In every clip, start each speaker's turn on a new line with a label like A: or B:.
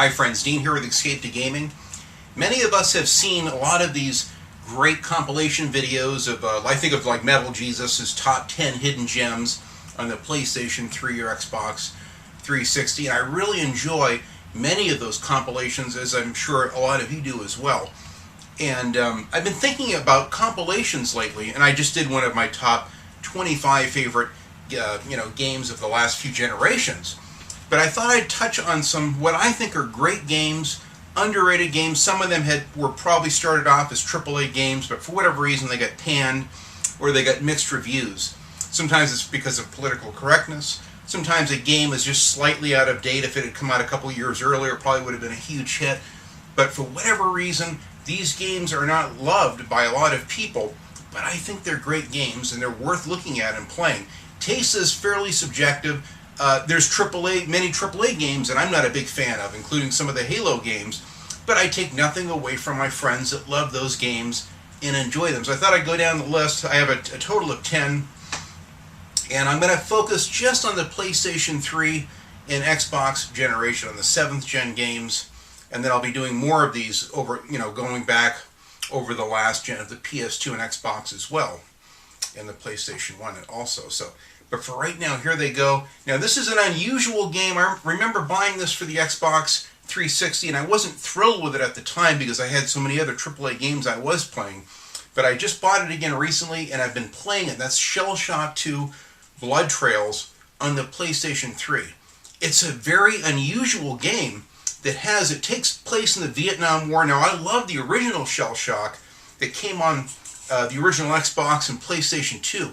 A: Hi friends, Dean here with Escape to Gaming. Many of us have seen a lot of these great compilation videos of, I think of like Metal Jesus' top 10 hidden gems on the PlayStation 3 or Xbox 360, and I really enjoy many of those compilations, as I'm sure a lot of you do as well. And I've been thinking about compilations lately, and I just did one of my top 25 favorite games of the last few generations. But I thought I'd touch on some what I think are great games, underrated games. Some of them were probably started off as AAA games, but for whatever reason they got panned or they got mixed reviews. Sometimes it's because of political correctness. Sometimes a game is just slightly out of date. If it had come out a couple years earlier, it probably would have been a huge hit. But for whatever reason, these games are not loved by a lot of people, but I think they're great games and they're worth looking at and playing. Taste is fairly subjective. There's many AAA games that I'm not a big fan of, including some of the Halo games, but I take nothing away from my friends that love those games and enjoy them. So I thought I'd go down the list. I have a total of 10, and I'm going to focus just on the PlayStation 3 and Xbox generation, on the 7th gen games, and then I'll be doing more of these over, going back over the last gen of the PS2 and Xbox as well, and the PlayStation 1 also. But for right now, here they go. Now, this is an unusual game. I remember buying this for the Xbox 360, and I wasn't thrilled with it at the time because I had so many other AAA games I was playing. But I just bought it again recently, and I've been playing it. That's Shellshock 2 Blood Trails on the PlayStation 3. It's a very unusual game it takes place in the Vietnam War. Now, I love the original Shellshock that came on the original Xbox and PlayStation 2.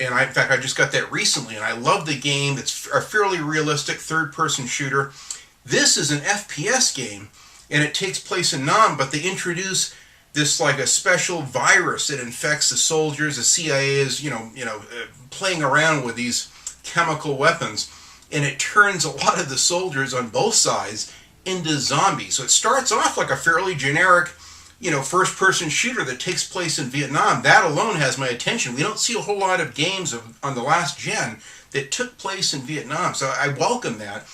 A: And in fact, I just got that recently, and I love the game. It's a fairly realistic third-person shooter. This is an FPS game, and it takes place in Nam, but they introduce this like a special virus that infects the soldiers. The CIA is, playing around with these chemical weapons, and it turns a lot of the soldiers on both sides into zombies. So it starts off like a fairly generic first-person shooter that takes place in Vietnam. That alone has my attention. We don't see a whole lot of games on the last gen that took place in Vietnam, so I welcome that.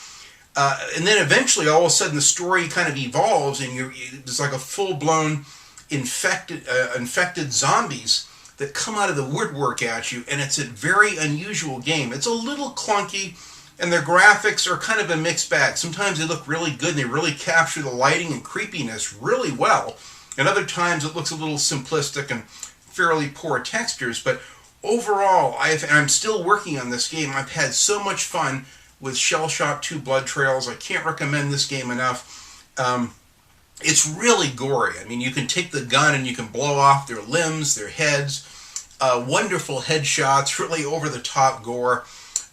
A: And then eventually, all of a sudden, the story kind of evolves, and there's like a full-blown infected zombies that come out of the woodwork at you, and it's a very unusual game. It's a little clunky, and their graphics are kind of a mixed bag. Sometimes they look really good, and they really capture the lighting and creepiness really well. And other times it looks a little simplistic and fairly poor textures, but overall, I'm still working on this game. I've had so much fun with Shellshock 2 Blood Trails. I can't recommend this game enough. It's really gory. I mean, you can take the gun and you can blow off their limbs, their heads. Wonderful headshots, really over-the-top gore.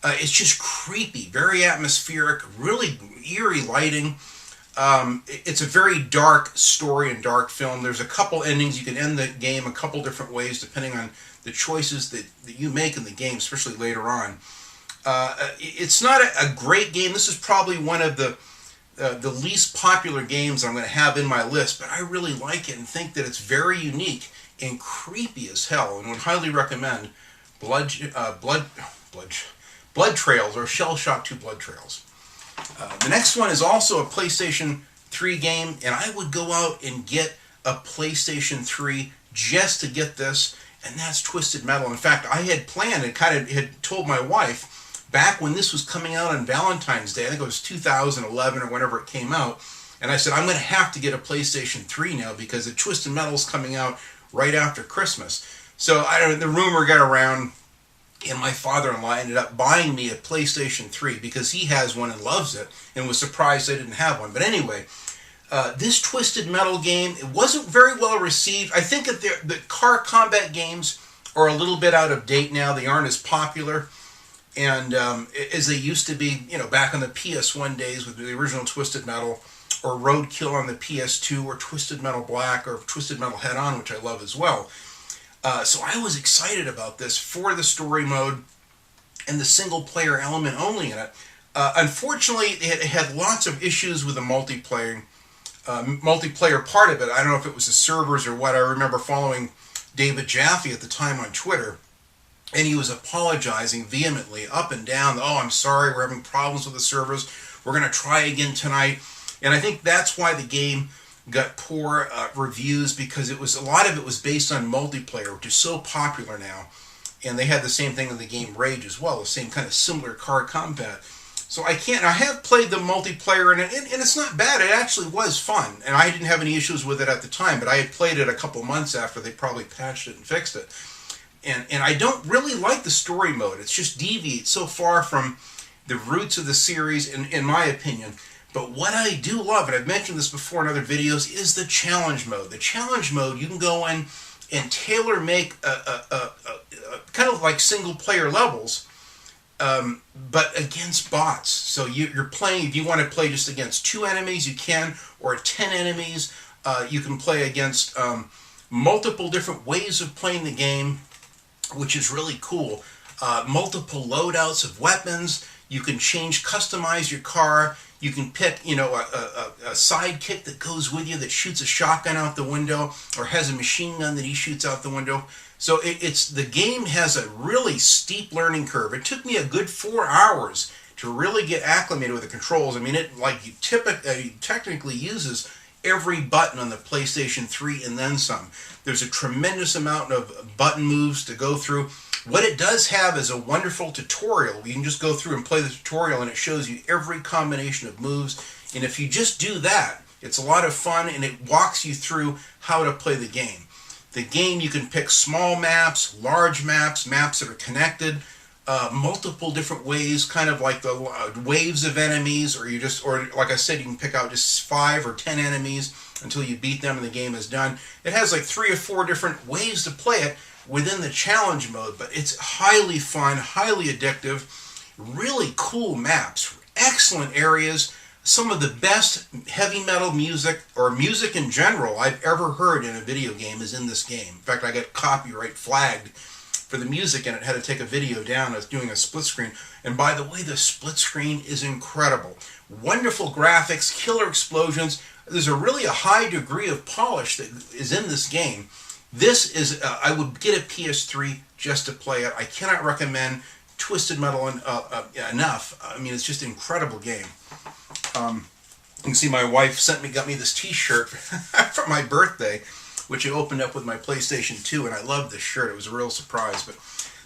A: It's just creepy, very atmospheric, really eerie lighting. It's a very dark story and dark film. There's a couple endings. You can end the game a couple different ways depending on the choices that you make in the game, especially later on. It's not a great game. This is probably one of the least popular games I'm going to have in my list, but I really like it and think that it's very unique and creepy as hell, and would highly recommend Blood Trails, or Shellshock 2 Blood Trails. The next one is also a PlayStation 3 game, and I would go out and get a PlayStation 3 just to get this, and that's Twisted Metal. In fact, I had planned and had told my wife back when this was coming out on Valentine's Day, I think it was 2011 or whenever it came out, and I said, I'm going to have to get a PlayStation 3 now because the Twisted Metal is coming out right after Christmas. So the rumor got around, and my father-in-law ended up buying me a PlayStation 3 because he has one and loves it and was surprised I didn't have one. But anyway, this Twisted Metal game, it wasn't very well received. I think that the car combat games are a little bit out of date now. They aren't as popular and as they used to be, back on the PS1 days with the original Twisted Metal, or Roadkill on the PS2, or Twisted Metal Black, or Twisted Metal Head-On, which I love as well. So I was excited about this for the story mode and the single-player element only in it. Unfortunately, it had lots of issues with the multiplayer part of it. I don't know if it was the servers or what. I remember following David Jaffe at the time on Twitter, and he was apologizing vehemently up and down. Oh, I'm sorry, we're having problems with the servers. We're going to try again tonight. And I think that's why the game got poor reviews, because a lot of it was based on multiplayer, which is so popular now. And they had the same thing in the game Rage as well, the same kind of similar car combat. So I have played the multiplayer, and it's not bad. It actually was fun, and I didn't have any issues with it at the time, but I had played it a couple months after they probably patched it and fixed it. And I don't really like the story mode. It's just deviates so far from the roots of the series, in my opinion. But what I do love, and I've mentioned this before in other videos, is the challenge mode. The challenge mode, you can go in and tailor-make a kind of like single-player levels, but against bots. So you're playing, if you want to play just against 2 enemies, you can, or 10 enemies. You can play against multiple different ways of playing the game, which is really cool. Multiple loadouts of weapons. You can customize your car. You can pick, a sidekick that goes with you that shoots a shotgun out the window, or has a machine gun that he shoots out the window. So the game has a really steep learning curve. It took me a good 4 hours to really get acclimated with the controls. I mean, it technically uses every button on the PlayStation 3 and then some. There's a tremendous amount of button moves to go through. What it does have is a wonderful tutorial. You can just go through and play the tutorial, and it shows you every combination of moves. And if you just do that, it's a lot of fun, and it walks you through how to play the game. The game, you can pick small maps, large maps, maps that are connected, multiple different ways, kind of like the waves of enemies, or like I said, you can pick out just 5 or 10 enemies until you beat them and the game is done. It has like 3 or 4 different ways to play it within the challenge mode, but it's highly fun, highly addictive, really cool maps, excellent areas. Some of the best heavy metal music, or music in general, I've ever heard in a video game is in this game. In fact, I got copyright flagged for the music, and it had to take a video down. I was doing a split screen. And by the way, the split screen is incredible. Wonderful graphics, killer explosions. There's really a high degree of polish that is in this game. This is, I would get a PS3 just to play it. I cannot recommend Twisted Metal enough. I mean, it's just an incredible game. You can see my wife got me this t-shirt for my birthday, which I opened up with my PlayStation 2, and I love this shirt. It was a real surprise. But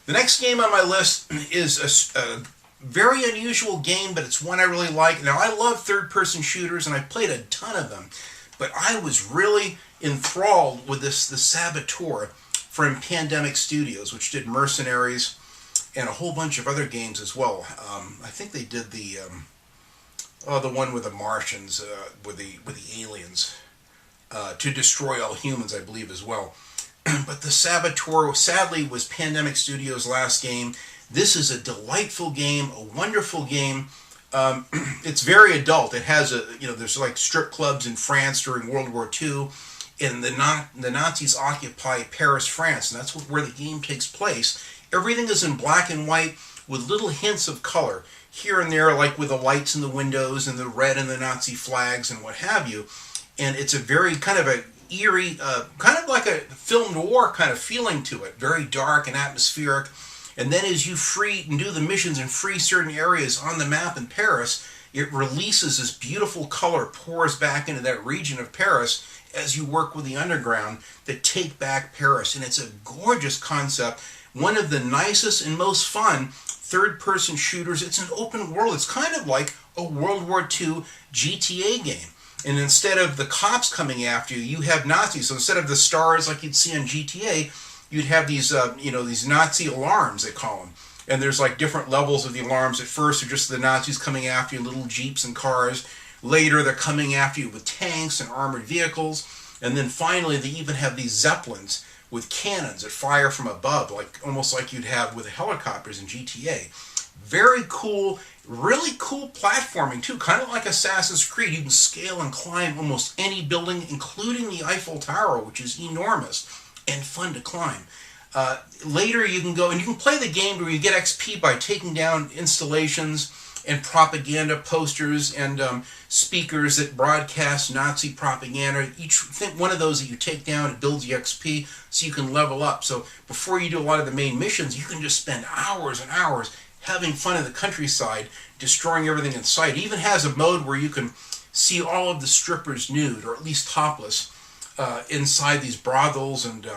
A: the next game on my list is a very unusual game, but it's one I really like. Now, I love third-person shooters, and I've played a ton of them, but I was really enthralled with the Sabotage from Pandemic Studios, which did Mercenaries and a whole bunch of other games as well. I think they did the one with the Martians, with the aliens, to destroy all humans, I believe, as well. But the Sabotage, sadly, was Pandemic Studios' last game. This is a delightful game, a wonderful game. It's very adult. It has there's like strip clubs in France during World War II, and the Nazis occupy Paris, France, and that's where the game takes place. Everything is in black and white with little hints of color here and there, like with the lights in the windows and the red and the Nazi flags and what have you. And it's a very kind of a eerie, kind of like a film noir kind of feeling to it. Very dark and atmospheric. And then as you free and do the missions and free certain areas on the map in Paris, it releases this beautiful color, pours back into that region of Paris as you work with the underground to take back Paris. And it's a gorgeous concept. One of the nicest and most fun third-person shooters. It's an open world. It's kind of like a World War II GTA game. And instead of the cops coming after you, you have Nazis. So instead of the stars like you'd see on GTA, you'd have these, these Nazi alarms, they call them. And there's like different levels of the alarms. At first, they're just the Nazis coming after you, little jeeps and cars. Later, they're coming after you with tanks and armored vehicles. And then finally, they even have these Zeppelins with cannons that fire from above, almost like you'd have with the helicopters in GTA. Very cool, really cool platforming too, kind of like Assassin's Creed. You can scale and climb almost any building, including the Eiffel Tower, which is enormous and fun to climb. Later you can go and you can play the game where you get XP by taking down installations and propaganda posters and speakers that broadcast Nazi propaganda. Each one of those that you take down, it builds you XP so you can level up. So before you do a lot of the main missions, you can just spend hours and hours having fun in the countryside, destroying everything in sight. It even has a mode where you can see all of the strippers nude, or at least topless, inside these brothels and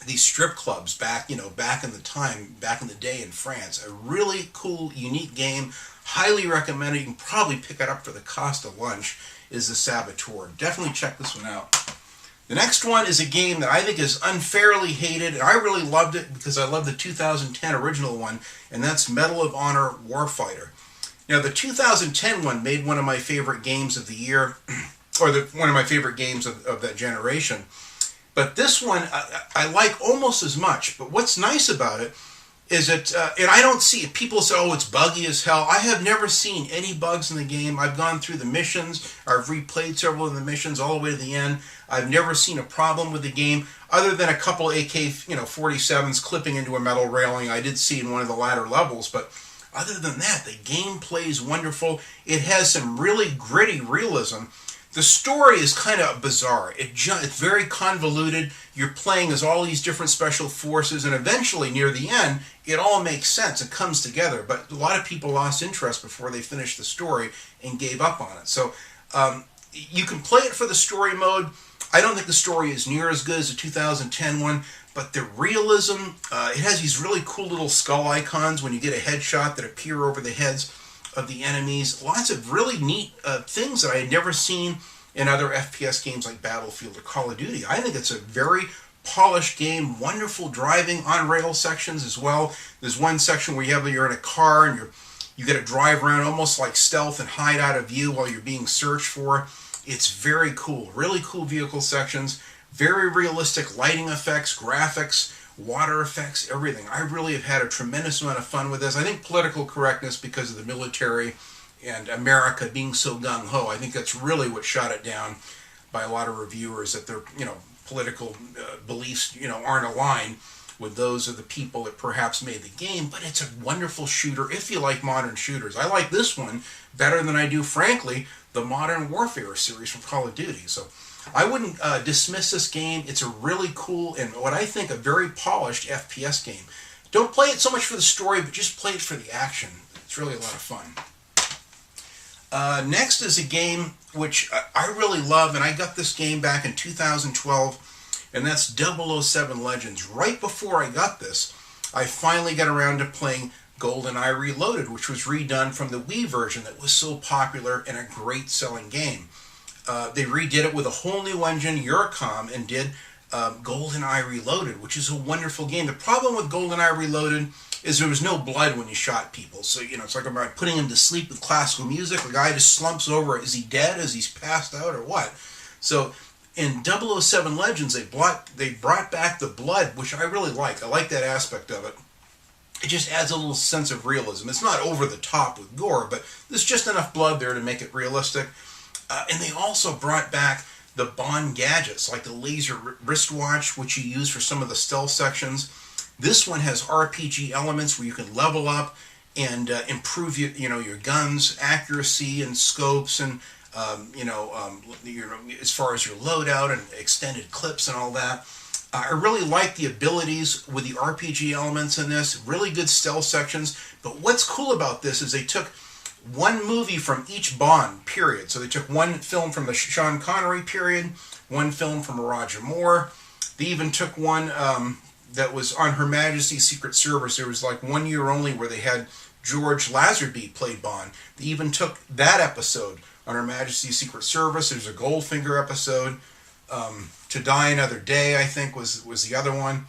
A: these strip clubs back in the day in France. A really cool, unique game. Highly recommended. You can probably pick it up for the cost of lunch. Is the Sabotage. Definitely check this one out. The next one is a game that I think is unfairly hated, and I really loved it because I love the 2010 original one, and that's Medal of Honor Warfighter. Now, the 2010 one made one of my favorite games of the year, or one of my favorite games of that generation. But this one, I like almost as much. But what's nice about it is that, and I don't see, people say, oh, it's buggy as hell. I have never seen any bugs in the game. I've gone through the missions. I've replayed several of the missions all the way to the end. I've never seen a problem with the game, other than a couple AK-47s clipping into a metal railing I did see in one of the latter levels. But other than that, the game plays wonderful. It has some really gritty realism. The story is kind of bizarre. It's very convoluted. You're playing as all these different special forces, and eventually, near the end, it all makes sense. It comes together. But a lot of people lost interest before they finished the story and gave up on it. So you can play it for the story mode. I don't think the story is near as good as the 2010 one, but the realism, it has these really cool little skull icons when you get a headshot that appear over the heads of the enemies. Lots of really neat things that I had never seen in other FPS games like Battlefield or Call of Duty. I think it's a very polished game, wonderful driving, on-rail sections as well. There's one section where you're in a car and you get to drive around almost like stealth and hide out of view while you're being searched for. It's very cool, really cool vehicle sections, very realistic lighting effects, graphics, water effects, everything. I really have had a tremendous amount of fun with this. I think political correctness, because of the military and America being so gung-ho, I think that's really what shot it down by a lot of reviewers, that their political beliefs aren't aligned with those of the people that perhaps made the game. But it's a wonderful shooter if you like modern shooters. I like this one better than I do, frankly, the Modern Warfare series from Call of Duty. So I wouldn't dismiss this game. It's a really cool and what I think a very polished FPS game. Don't play it so much for the story, but just play it for the action. It's really a lot of fun. Next is a game which I really love, and I got this game back in 2012, and that's 007 Legends. Right before I got this, I finally got around to playing GoldenEye Reloaded, which was redone from the Wii version that was so popular and a great selling game. They redid it with a whole new engine, XCom, and did GoldenEye Reloaded, which is a wonderful game. The problem with GoldenEye Reloaded is there was no blood when you shot people. So, it's like about putting him to sleep with classical music. The guy just slumps over. Is he dead? Is he passed out, or what? So in 007 Legends, they brought back the blood, which I really like. I like that aspect of it. It just adds a little sense of realism. It's not over the top with gore, but there's just enough blood there to make it realistic. And they also brought back the Bond gadgets, like the laser wristwatch, which you use for some of the stealth sections. This one has RPG elements where you can level up and improve your guns, accuracy, and scopes, and as far as your loadout and extended clips and all that. I really like the abilities with the RPG elements in this. Really good stealth sections. But what's cool about this is they took one movie from each Bond period. So they took one film from the Sean Connery period, one film from Roger Moore. They even took one that was on Her Majesty's Secret Service. There was like 1 year only where they had George Lazenby played Bond. They even took that episode on Her Majesty's Secret Service. There's a Goldfinger episode. To Die Another Day, I think, was the other one.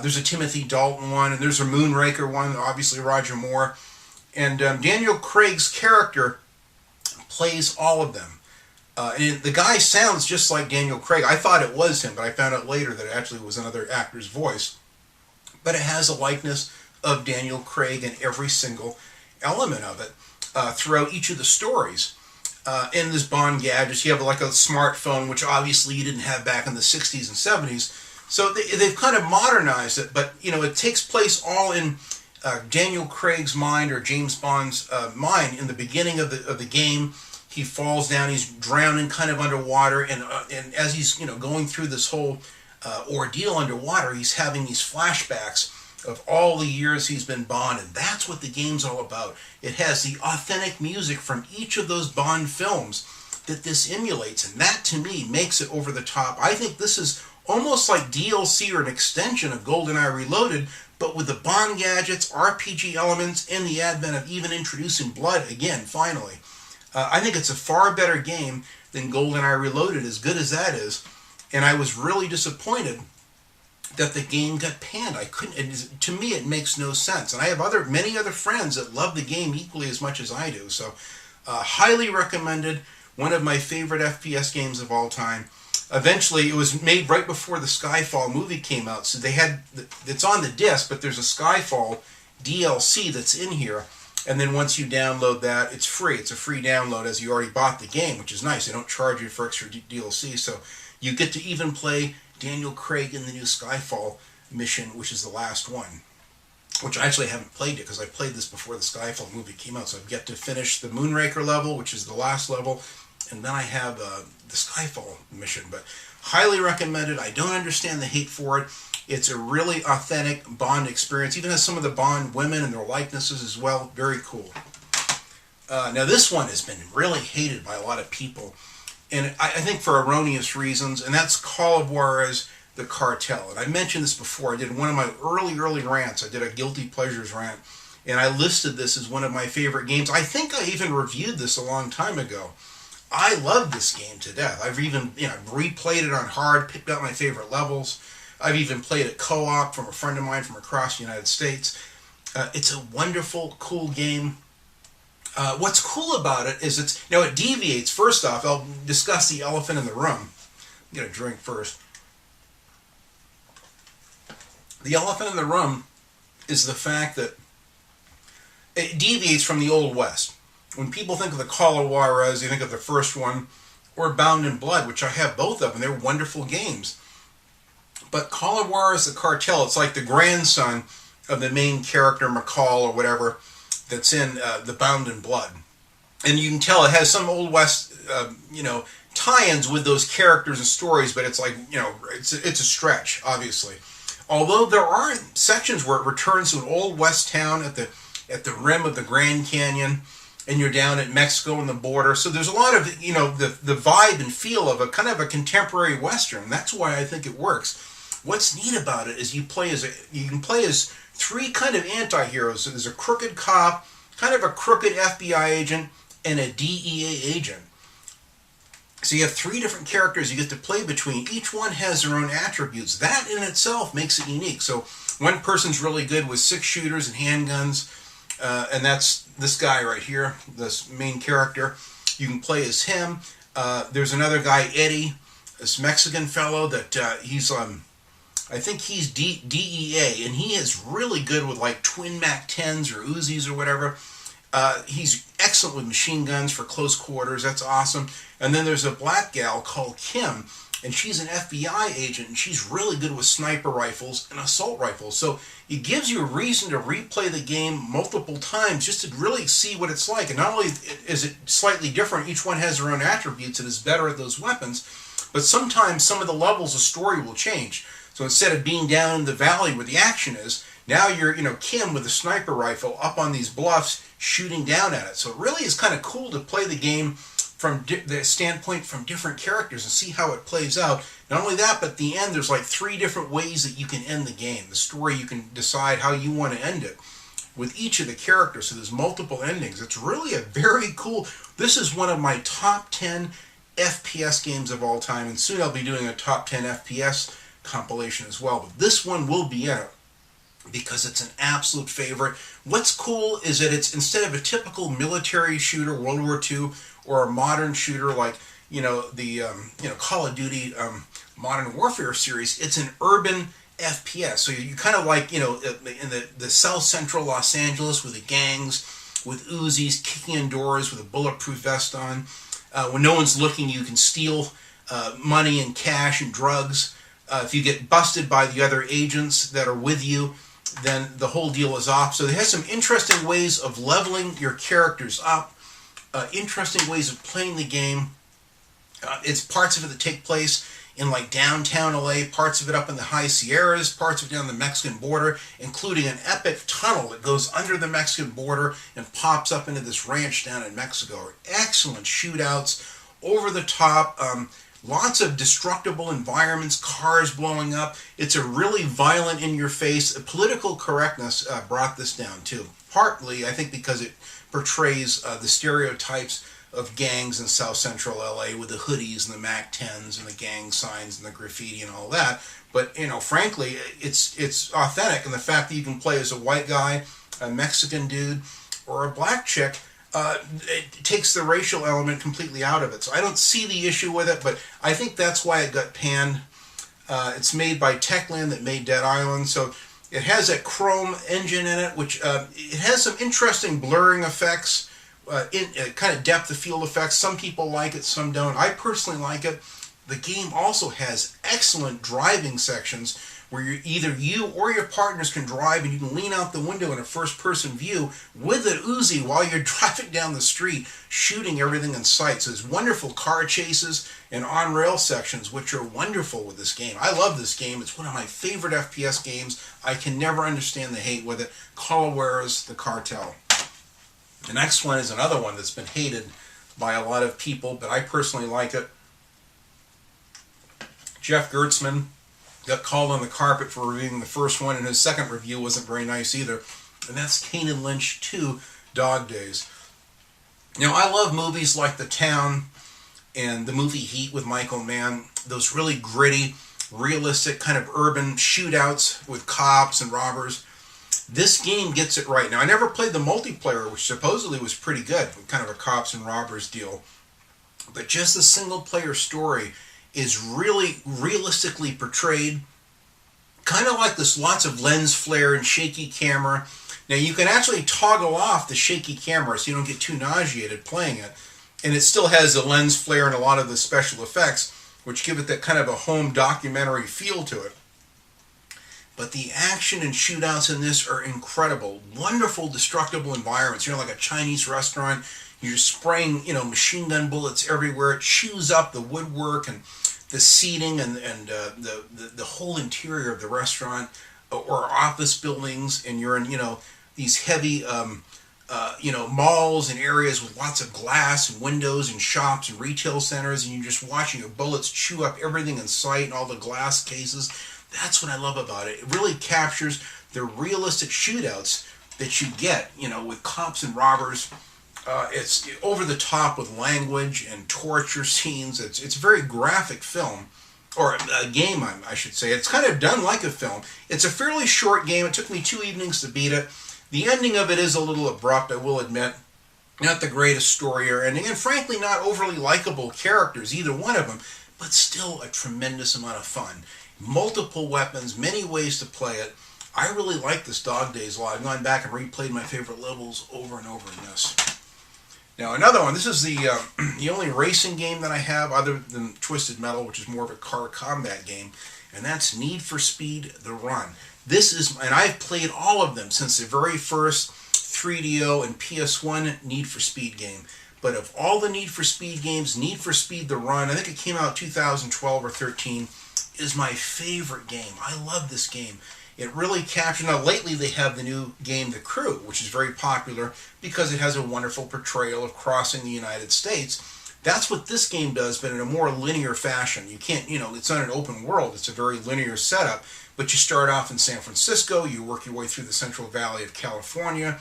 A: There's a Timothy Dalton one, and there's a Moonraker one, obviously Roger Moore. And Daniel Craig's character plays all of them. And the guy sounds just like Daniel Craig. I thought it was him, but I found out later that it actually was another actor's voice. But it has a likeness of Daniel Craig in every single element of it throughout each of the stories. In this Bond gadgets, you have like a smartphone, which obviously you didn't have back in the 60s and 70s. So they've kind of modernized it, but it takes place all in Daniel Craig's mind, or James Bond's mind. In the beginning of the game, he falls down, he's drowning kind of underwater, and as he's going through this whole ordeal underwater, he's having these flashbacks of all the years he's been Bond, and that's what the game's all about. It has the authentic music from each of those Bond films that this emulates, and that to me makes it over the top. I think this is almost like DLC or an extension of GoldenEye Reloaded, but with the Bond gadgets, RPG elements, and the advent of even introducing blood again, finally. I think it's a far better game than GoldenEye Reloaded, as good as that is, and I was really disappointed that the game got panned. I couldn't. To me, it makes no sense. And I have many other friends that love the game equally as much as I do. So, highly recommended. One of my favorite FPS games of all time. Eventually, it was made right before the Skyfall movie came out. So it's on the disc, but there's a Skyfall DLC that's in here. And then once you download that, it's free. It's a free download as you already bought the game, which is nice. They don't charge you for extra DLC. So you get to even play Daniel Craig in the new Skyfall mission, which is the last one, which I actually haven't played yet because I played this before the Skyfall movie came out, so I've yet to finish the Moonraker level, which is the last level, and then I have the Skyfall mission, but highly recommended. I don't understand the hate for it. It's a really authentic Bond experience, even has some of the Bond women and their likenesses as well. Very cool. Now this one has been really hated by a lot of people, and I think for erroneous reasons, and that's Call of Juarez The Cartel. And I mentioned this before. I did one of my early rants. I did a Guilty Pleasures rant, and I listed this as one of my favorite games. I think I even reviewed this a long time ago. I love this game to death. I've even replayed it on hard, picked out my favorite levels. I've even played it co-op from a friend of mine from across the United States. It's a wonderful, cool game. What's cool about it is it deviates. First off, I'll discuss the elephant in the room. Get a drink first. The elephant in the room is the fact that it deviates from the Old West. When people think of the Call of Juarez, you think of the first one, or Bound in Blood, which I have both of them. They're wonderful games. But Call of Juarez The Cartel, it's like the grandson of the main character, McCall or whatever, that's in the Bound in Blood. And you can tell it has some Old West, tie-ins with those characters and stories, but it's like, it's a stretch, obviously. Although there are sections where it returns to an Old West town at the rim of the Grand Canyon, and you're down at Mexico on the border. So there's a lot of, the vibe and feel of a kind of a contemporary Western. That's why I think it works. What's neat about it is you can play as three kind of anti-heroes. So there's a crooked cop, kind of a crooked FBI agent, and a DEA agent. So you have three different characters you get to play between. Each one has their own attributes. That in itself makes it unique. So one person's really good with 6-shooters and handguns, and that's this guy right here, this main character. You can play as him. There's another guy, Eddie, this Mexican fellow that he's I think he's DEA, and he is really good with like twin Mac 10s or Uzis or whatever. He's excellent with machine guns for close quarters. That's awesome. And then there's a black gal called Kim, and she's an FBI agent, and she's really good with sniper rifles and assault rifles. So it gives you a reason to replay the game multiple times just to really see what it's like. And not only is it slightly different, each one has their own attributes and is better at those weapons, but sometimes some of the levels of story will change. So instead of being down in the valley where the action is, now you're, Kim with a sniper rifle up on these bluffs shooting down at it. So it really is kind of cool to play the game from the standpoint from different characters and see how it plays out. Not only that, but at the end, there's like 3 different ways that you can end the game. The story, you can decide how you want to end it with each of the characters. So there's multiple endings. It's really a very cool... This is one of my top 10 FPS games of all time, and soon I'll be doing a top 10 FPS compilation as well. But this one will be in it because it's an absolute favorite. What's cool is that it's, instead of a typical military shooter, World War II, or a modern shooter like the Call of Duty Modern Warfare series, it's an urban FPS. So you kind of like in the South Central Los Angeles with the gangs, with Uzis kicking in doors with a bulletproof vest on. When no one's looking, you can steal money and cash and drugs. If you get busted by the other agents that are with you, then the whole deal is off. So it has some interesting ways of leveling your characters up, interesting ways of playing the game. It's parts of it that take place in like downtown LA, parts of it up in the high Sierras, parts of it down the Mexican border, including an epic tunnel that goes under the Mexican border and pops up into this ranch down in Mexico. Excellent shootouts, over the top, lots of destructible environments, cars blowing up. It's a really violent, in-your-face. Political correctness brought this down too. Partly, I think, because it portrays the stereotypes of gangs in South Central LA with the hoodies and the Mac 10s and the gang signs and the graffiti and all that. But frankly, it's authentic, and the fact that you can play as a white guy, a Mexican dude, or a black chick, it takes the racial element completely out of it. So I don't see the issue with it, but I think that's why it got panned. It's made by Techland that made Dead Island, so it has that chrome engine in it, which it has some interesting blurring effects, kind of depth of field effects. Some people like it, some don't. I personally like it. The game also has excellent driving sections where either you or your partners can drive, and you can lean out the window in a first-person view with an Uzi while you're driving down the street, shooting everything in sight. So there's wonderful car chases and on-rail sections, which are wonderful with this game. I love this game. It's one of my favorite FPS games. I can never understand the hate with it. Juarez The Cartel. The next one is another one that's been hated by a lot of people, but I personally like it. Jeff Gertzman got called on the carpet for reviewing the first one, and his second review wasn't very nice either. And that's Kane and Lynch 2, Dog Days. Now, I love movies like The Town and the movie Heat with Michael Mann. Those really gritty, realistic, kind of urban shootouts with cops and robbers. This game gets it right. Now, I never played the multiplayer, which supposedly was pretty good, kind of a cops and robbers deal. But just the single-player story is really realistically portrayed, kind of like this lots of lens flare and shaky camera. Now you can actually toggle off the shaky camera so you don't get too nauseated playing it, and it still has the lens flare and a lot of the special effects, which give it that kind of a home documentary feel to it. But the action and shootouts in this are incredible. Wonderful destructible environments, like a Chinese restaurant. You're spraying, machine gun bullets everywhere. It chews up the woodwork and the seating and the whole interior of the restaurant or office buildings. And you're in, these heavy, malls and areas with lots of glass and windows and shops and retail centers. And you're just watching your bullets chew up everything in sight and all the glass cases. That's what I love about it. It really captures the realistic shootouts that you get, with cops and robbers. It's over the top with language and torture scenes. It's a very graphic film, or a game, I should say. It's kind of done like a film. It's a fairly short game. It took me 2 evenings to beat it. The ending of it is a little abrupt, I will admit. Not the greatest story or ending, and frankly not overly likable characters, either one of them, but still a tremendous amount of fun. Multiple weapons, many ways to play it. I really like this Dog Days a lot. I've gone back and replayed my favorite levels over and over in this. Now another one, this is the only racing game that I have other than Twisted Metal, which is more of a car combat game, and that's Need for Speed The Run. This is, and I've played all of them since the very first 3DO and PS1 Need for Speed game. But of all the Need for Speed games, Need for Speed The Run, I think it came out 2012 or 13, is my favorite game. I love this game. It really captures, now lately they have the new game The Crew, which is very popular because it has a wonderful portrayal of crossing the United States. That's what this game does, but in a more linear fashion. You can't, it's not an open world, it's a very linear setup, but you start off in San Francisco, you work your way through the Central Valley of California,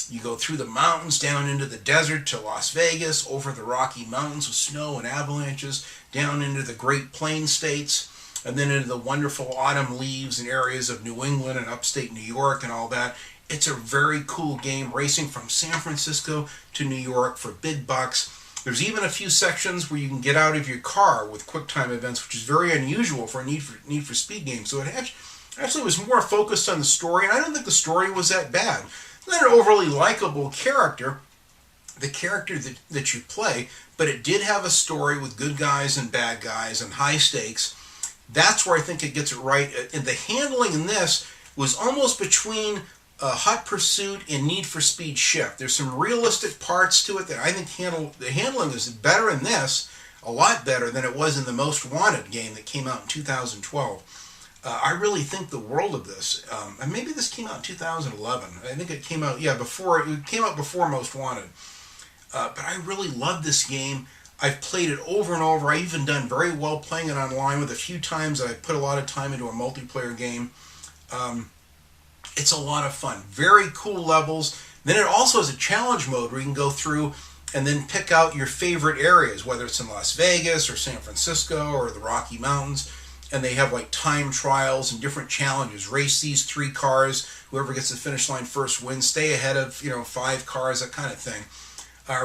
A: you go through the mountains, down into the desert to Las Vegas, over the Rocky Mountains with snow and avalanches, down into the Great Plains states, and then into the wonderful autumn leaves and areas of New England and upstate New York and all that. It's a very cool game, racing from San Francisco to New York for big bucks. There's even a few sections where you can get out of your car with QuickTime events, which is very unusual for a Need for Speed game. So it actually was more focused on the story, and I don't think the story was that bad. It's not an overly likable character, the character that you play, but it did have a story with good guys and bad guys and high stakes. That's where I think it gets it right. And the handling in this was almost between Hot Pursuit and Need for Speed Shift. There's some realistic parts to it that I think the handling is better in this, a lot better than it was in the Most Wanted game that came out in 2012. I really think the world of this. And maybe this came out in 2011. I think it came out, before Most Wanted. But I really love this game. I've played it over and over. I've even done very well playing it online with a few times that I put a lot of time into a multiplayer game. It's a lot of fun. Very cool levels. Then it also has a challenge mode where you can go through and then pick out your favorite areas, whether it's in Las Vegas or San Francisco or the Rocky Mountains. And they have like time trials and different challenges. Race these 3 cars. Whoever gets the finish line first wins. Stay ahead of 5 cars, that kind of thing.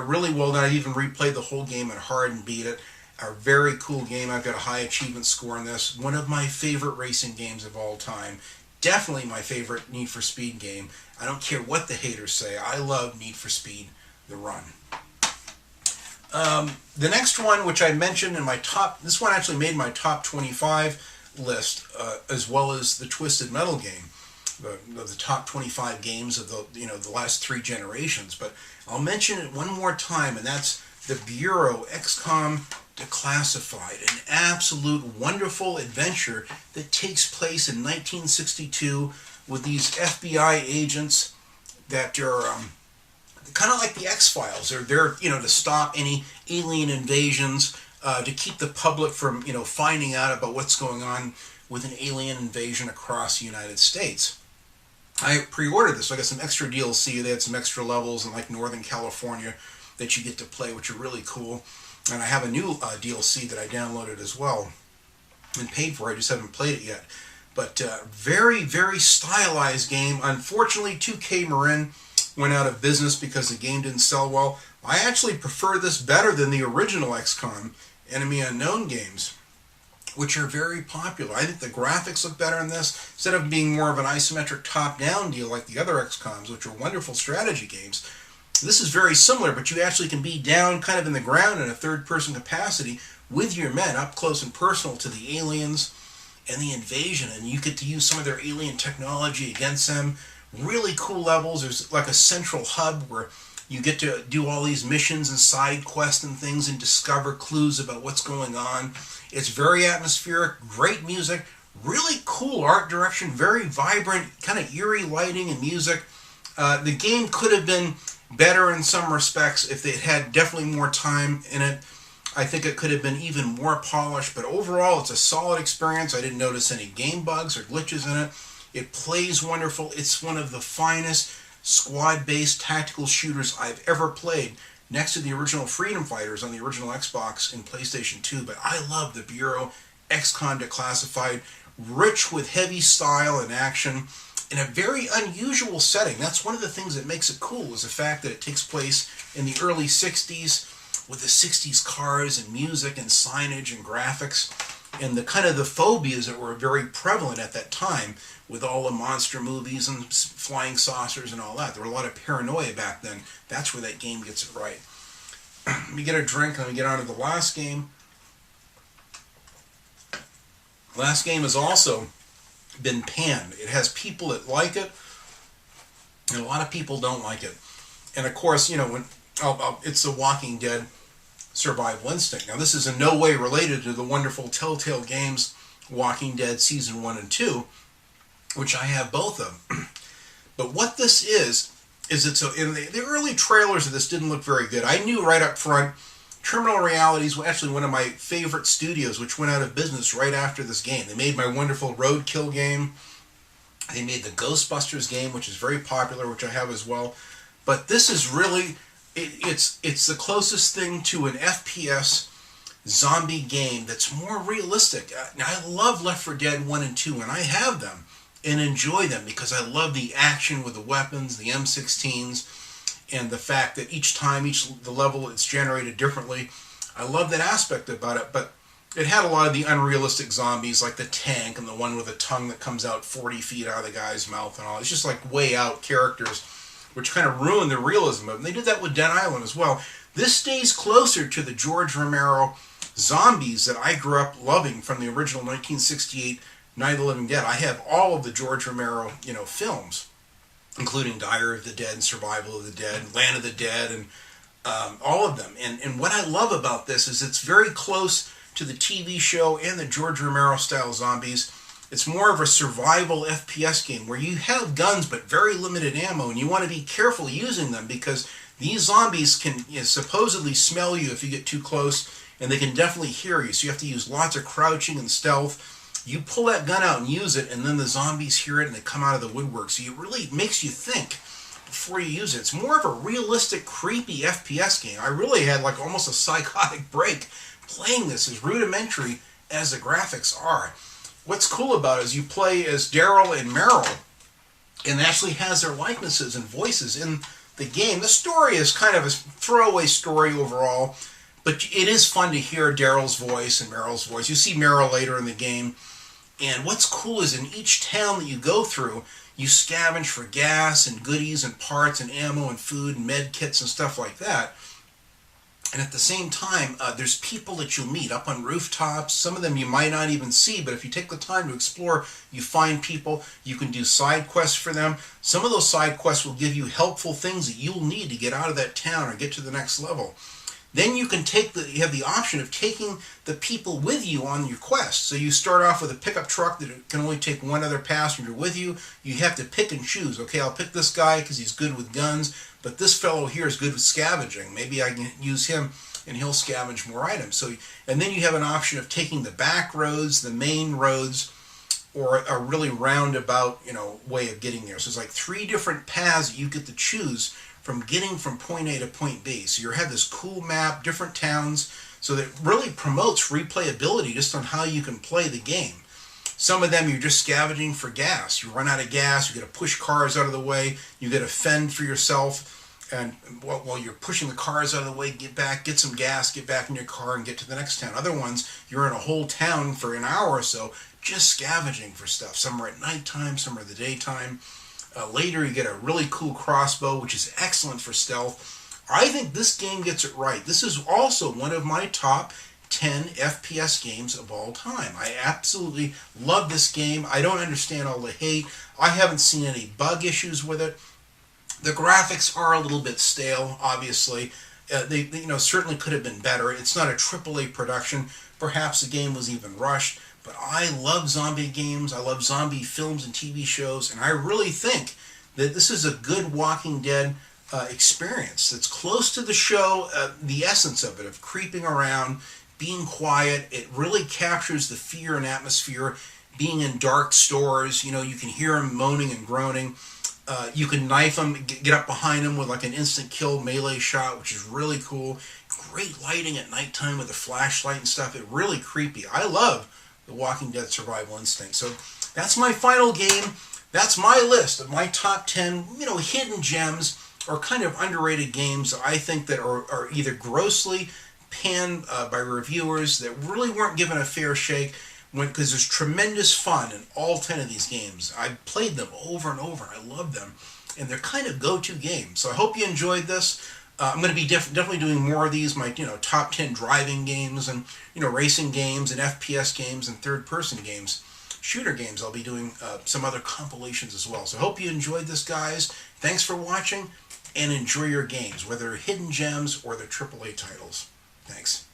A: Really well done. I even replayed the whole game at hard and beat it. A very cool game. I've got a high achievement score in this. One of my favorite racing games of all time. Definitely my favorite Need for Speed game. I don't care what the haters say. I love Need for Speed, The Run. The next one, which I mentioned in my top, this one actually made my top 25 list, as well as the Twisted Metal game, the top 25 games of the last 3 generations. But I'll mention it one more time, and that's the Bureau XCom Declassified, an absolute wonderful adventure that takes place in 1962 with these FBI agents that are kind of like the X-Files. They're there, to stop any alien invasions, to keep the public from, finding out about what's going on with an alien invasion across the United States. I pre-ordered this, so I got some extra DLC. They had some extra levels in like Northern California that you get to play, which are really cool. And I have a new DLC that I downloaded as well and paid for. I just haven't played it yet. But very, very stylized game. Unfortunately, 2K Marin went out of business because the game didn't sell well. I actually prefer this better than the original XCOM Enemy Unknown games, which are very popular. I think the graphics look better in this, instead of being more of an isometric top-down deal like the other XComs, which are wonderful strategy games. This is very similar, but you actually can be down kind of in the ground in a third-person capacity with your men up close and personal to the aliens and the invasion, and you get to use some of their alien technology against them. Really cool levels. There's like a central hub where you get to do all these missions and side quests and things and discover clues about what's going on. It's very atmospheric, great music, really cool art direction, very vibrant, kind of eerie lighting and music. The game could have been better in some respects if they had definitely more time in it. I think it could have been even more polished, but overall it's a solid experience. I didn't notice any game bugs or glitches in it. It plays wonderful. It's one of the finest squad-based tactical shooters I've ever played, next to the original Freedom Fighters on the original Xbox and PlayStation 2. But I love the Bureau XCOM Declassified, rich with heavy style and action, in a very unusual setting. That's one of the things that makes it cool, is the fact that it takes place in the early 60s with the 60s cars and music and signage and graphics and the kind of the phobias that were very prevalent at that time with all the monster movies and flying saucers and all that. There were a lot of paranoia back then. That's where that game gets it right. Let me get a drink and we get on to the last game. Last game has also been panned. It has people that like it, and a lot of people don't like it. And of course, when it's The Walking Dead Survival Instinct. Now, this is in no way related to the wonderful Telltale Games Walking Dead Season 1 and 2, which I have both of. But what this is in the early trailers of this didn't look very good. I knew right up front, Terminal Realities was actually one of my favorite studios, which went out of business right after this game. They made my wonderful Roadkill game. They made the Ghostbusters game, which is very popular, which I have as well. But this is really, it's the closest thing to an FPS zombie game that's more realistic. Now, I love Left 4 Dead 1 and 2, and I have them and enjoy them because I love the action with the weapons, the M16s, and the fact that each time, the level, it's generated differently. I love that aspect about it, but it had a lot of the unrealistic zombies, like the tank and the one with a tongue that comes out 40 feet out of the guy's mouth and all. It's just like way out characters, which kind of ruined the realism of it. And they did that with Dead Island as well. This stays closer to the George Romero zombies that I grew up loving from the original 1968 Night of the Living Dead. I have all of the George Romero, films, including Diary of the Dead and Survival of the Dead, Land of the Dead, and all of them. And what I love about this is it's very close to the TV show and the George Romero-style zombies. It's more of a survival FPS game where you have guns but very limited ammo, and you want to be careful using them because These zombies can supposedly smell you if you get too close, and they can definitely hear you, so you have to use lots of crouching and stealth. You pull that gun out and use it, and then the zombies hear it and they come out of the woodwork, so it really makes you think before you use it. It's more of a realistic, creepy FPS game. I really had like almost a psychotic break playing this, as rudimentary as the graphics are. What's cool about it is you play as Daryl and Meryl, and it actually has their likenesses and voices in the game. The story is kind of a throwaway story overall, but it is fun to hear Daryl's voice and Meryl's voice. You see Meryl later in the game, and what's cool is in each town that you go through, you scavenge for gas and goodies and parts and ammo and food and med kits and stuff like that. And at the same time, there's people that you'll meet up on rooftops. Some of them you might not even see, but if you take the time to explore, you find people. You can do side quests for them. Some of those side quests will give you helpful things that you'll need to get out of that town or get to the next level. Then you can you have the option of taking the people with you on your quest. So you start off with a pickup truck that can only take one other passenger with you. You have to pick and choose. Okay, I'll pick this guy because he's good with guns, but this fellow here is good with scavenging. Maybe I can use him and he'll scavenge more items. And then you have an option of taking the back roads, the main roads, or a really roundabout, way of getting there. So it's like 3 different paths that you get to choose from getting from point A to point B. So you have this cool map, different towns, so that really promotes replayability just on how you can play the game. Some of them you're just scavenging for gas. You run out of gas, you got to push cars out of the way, you got to fend for yourself, and while you're pushing the cars out of the way, get back, get some gas, get back in your car and get to the next town. Other ones, you're in a whole town for an hour or so just scavenging for stuff. Some are at nighttime, some are at the daytime. Later you get a really cool crossbow, which is excellent for stealth. I think this game gets it right. This is also one of my top 10 FPS games of all time. I absolutely love this game. I don't understand all the hate. I haven't seen any bug issues with it. The graphics are a little bit stale, obviously. They certainly could have been better. It's not a AAA production. Perhaps the game was even rushed. But I love zombie games, I love zombie films and TV shows, and I really think that this is a good Walking Dead experience that's close to the show, the essence of it, of creeping around, being quiet. It really captures the fear and atmosphere, being in dark stores. You can hear them moaning and groaning. You can knife them, get up behind them with like an instant kill melee shot, which is really cool. Great lighting at nighttime with a flashlight and stuff. It's really creepy. I love The Walking Dead Survival Instinct. So that's my final game. That's my list of my top 10, hidden gems or kind of underrated games that I think that are either grossly panned by reviewers that really weren't given a fair shake, because there's tremendous fun in all 10 of these games. I've played them over and over. I love them, and they're kind of go-to games. So I hope you enjoyed this. I'm going to be definitely doing more of these, my top 10 driving games and racing games and FPS games and third-person games, shooter games. I'll be doing some other compilations as well. So I hope you enjoyed this, guys. Thanks for watching, and enjoy your games, whether hidden gems or the AAA titles. Thanks.